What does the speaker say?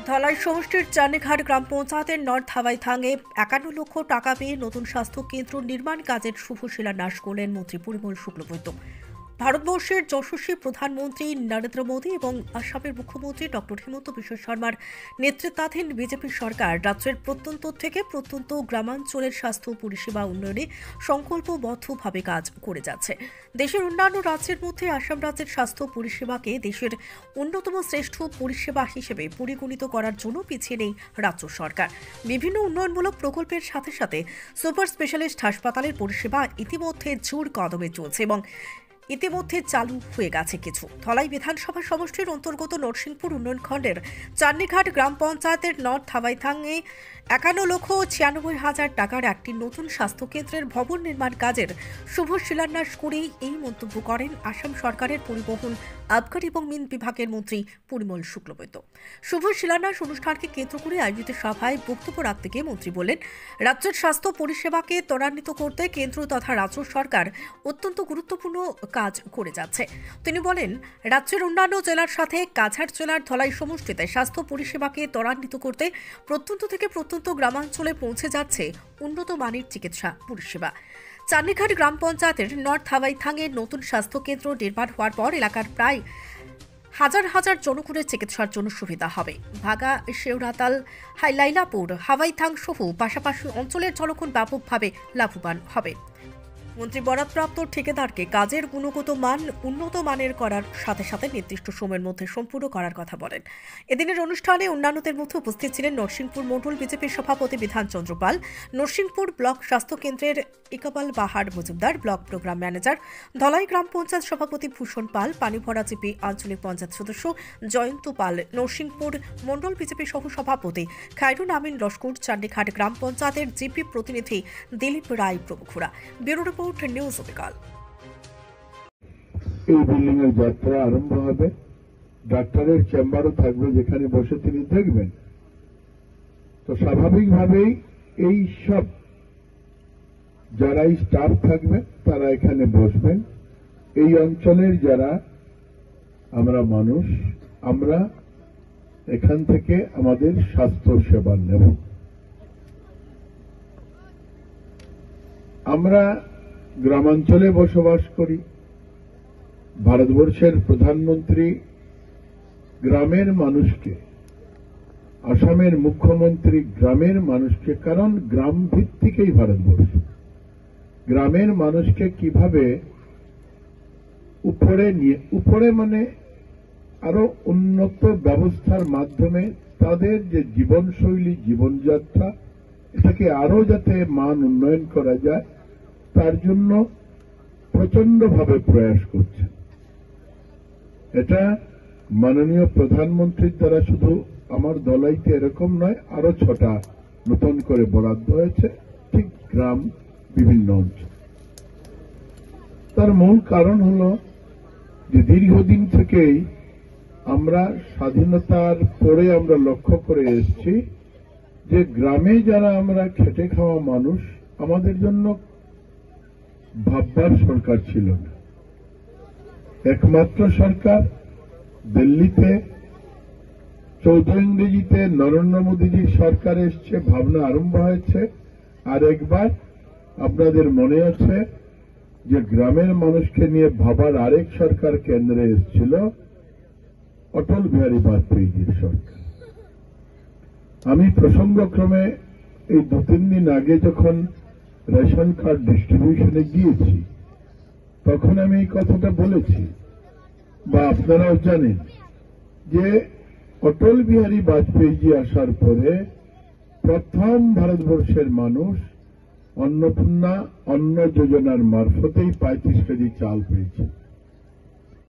ধলাই সমষ্টির চান্নিঘাট গ্রাম পঞ্চায়েতের নর্থ হাওয়াইথাংয়ে ৫১ লক্ষ টাকা পেয়ে নতুন স্বাস্থ্য কেন্দ্র নির্মাণ কাজের শুভ শিলান্যাস করলেন মন্ত্রী পরিমল শুক্লবৈদ্য। ভারতবর্ষের যশস্বী প্রধানমন্ত্রী নরেন্দ্র মোদী এবং আসামের মুখ্যমন্ত্রী ডক্টর হিমন্ত বিশ্ব শর্মার নেতৃত্বাধীন বিজেপি সরকার রাজ্যের প্রত্যন্ত থেকে প্রত্যন্ত গ্রামাঞ্চলের স্বাস্থ্য পরিষেবা উন্নয়নে সংকল্পবদ্ধভাবে কাজ করে যাচ্ছে। দেশের অন্যান্য রাজ্যের মধ্যে আসাম রাজ্যের স্বাস্থ্য পরিষেবাকে দেশের অন্যতম শ্রেষ্ঠ পরিষেবা হিসেবে পরিগণিত করার জন্য পিছিয়ে নেই রাজ্য সরকার। বিভিন্ন উন্নয়নমূলক প্রকল্পের সাথে সাথে সুপার স্পেশালিস্ট হাসপাতালের পরিষেবা ইতিমধ্যে জোর কদমে চলছে এবং ইতিমধ্যে চালু হয়ে গেছে কিছু। ধলাই বিধানসভা সমষ্টির অন্তর্গত নরসিংপুর উন্নয়ন খণ্ডের চান্নিঘাট গ্রাম পঞ্চায়েতের নর্থ হাওয়াইথাংয়ে ৫১,৯৬,০০০ টাকার একটি নতুন স্বাস্থ্যকেন্দ্রের ভবন নির্মাণ কাজের শুভ শিলান্যাস করেই এই মন্তব্য করেন আসাম সরকারের পরিবহন, আবগারি এবং মিন বিভাগের মন্ত্রী পরিমল শুক্লবৈদ্য। শুভ শিলান্যাস অনুষ্ঠানকে কেন্দ্র করে আয়োজিত সভায় বক্তব্য রাখতে গিয়ে মন্ত্রী বলেন, রাজ্যের স্বাস্থ্য পরিষেবাকে ত্বরান্বিত করতে কেন্দ্র তথা রাজ্য সরকার অত্যন্ত গুরুত্বপূর্ণ কাজ করে যাচ্ছে। তিনি বলেন, রাজ্যের অন্যান্য জেলার সাথে কাছাড় জেলার ধলাই সমষ্টিতে স্বাস্থ্য পরিষেবাকে ত্বরান্বিত করতে প্রত্যন্ত থেকে প্রত্যন্ত গ্রামাঞ্চলে পৌঁছে যাচ্ছে উন্নত মানের চিকিৎসা পরিষেবা। চান্নিঘাট গ্রাম পঞ্চায়েতের নর্থ হাওয়াইথাংয়ে নতুন স্বাস্থ্য কেন্দ্র নির্মাণ হওয়ার পর এলাকার প্রায় হাজার হাজার জনগণের চিকিৎসার জন্য সুবিধা হবে। ভাগা, শেওড়াতাল, লাইলাপুর, হাওয়াইথাং সহ পাশাপাশি অঞ্চলের জনগণ ব্যাপকভাবে লাভবান হবে। মন্ত্রী বরাদপ্রাপ্ত ঠিকাদারকে কাজের গুণগত মান উন্নত মানের করার সাথে সাথে নির্দিষ্ট সময়ের মধ্যে সম্পূর্ণ করার কথা বলেন। এদিনের অনুষ্ঠানে অন্যান্যদের মধ্যে উপস্থিত ছিলেন নরসিংপুর মণ্ডল বিজেপির সভাপতি বিধান চন্দ্র পাল, নরসিংপুর ব্লক স্বাস্থ্য কেন্দ্রের Iqbal Bahar Majumdar, block programme manager, Dhalai গ্রাম পঞ্চায়েত সভাপতি ভূষণ পাল, পানিভরা জিপি আঞ্চলিক পঞ্চায়েত সদস্য জয়ন্ত পাল, নরসিংপুর মণ্ডল বিজেপি সহ সভাপতি খায়রুল আমিন লস্কর, চান্নিঘাট গ্রাম পঞ্চায়েতের জিপি প্রতিনিধি দিলীপ রায় প্রমুখরা। ব্যুরো রিপোর্ট, নিউজ অবিকাল। এই বিল্ডিং এর যাত্রা আরম্ভ হবে। ডাক্তারের চেম্বারও থাকবে, যেখানে বসে তিনি দেখবেন। তো স্বাভাবিকভাবেই এই সব যারাই স্টাফ থাকবে তারা এখানে বসবেন। এই অঞ্চলের যারা আমরা মানুষ, আমরা এখান থেকে আমাদের স্বাস্থ্য সেবা নেব। আমরা গ্রামাঞ্চলে বসবাস করি। ভারতবর্ষের প্রধানমন্ত্রী গ্রামের মানুষকে, আসামের মুখ্যমন্ত্রী গ্রামের মানুষকে, কারণ গ্রাম ভিত্তিকই ভারতবর্ষ, গ্রামের মানুষকে কিভাবে উপরে মানে আরো উন্নত ব্যবস্থার মাধ্যমে তাদের যে জীবনশৈলী, জীবনযাত্রা, এটাকে আরো যাতে মান উন্নয়ন করা যায় তার জন্য প্রচন্ডভাবে প্রয়াস করছে। এটা মাননীয় প্রধানমন্ত্রীর দ্বারা শুধু আমার ধলাইতে এরকম নয়, আরো 6টা নতুন করে বরাদ্দ হয়েছে, ঠিক গ্রাম বিভিন্ন অঞ্চল। তার মূল কারণ হল যে দীর্ঘদিন থেকেই আমরা স্বাধীনতার পরে আমরা লক্ষ্য করে এসেছি যে গ্রামে যারা আমরা খেটে খাওয়া মানুষ, আমাদের জন্য ভাববার সরকার ছিল না। একমাত্র সরকার দিল্লিতে 14 ইংরেজিতে নরেন্দ্র মোদীজির সরকার এসছে, ভাবনা আরম্ভ হয়েছে। আর একবার আপনাদের মনে আছে যে গ্রামের মানুষকে নিয়ে ভাবার আরেক সরকার কেন্দ্রে এসেছিল, অটল বিহারী বাজপেয়ীজির সরকার। আমি প্রসঙ্গক্রমে এই 2-3 দিন আগে যখন রেশন কার্ড ডিস্ট্রিবিউশনে গিয়েছি, তখন আমি এই কথাটা বলেছি, বা আপনারাও জানেন যে অটল বিহারী বাজপেয়ীজি আসার পরে প্রথম ভারতবর্ষের মানুষ অন্নপূর্ণা অন্ন যোজনার মারফতেই 35 কেজি চাল পেয়েছে।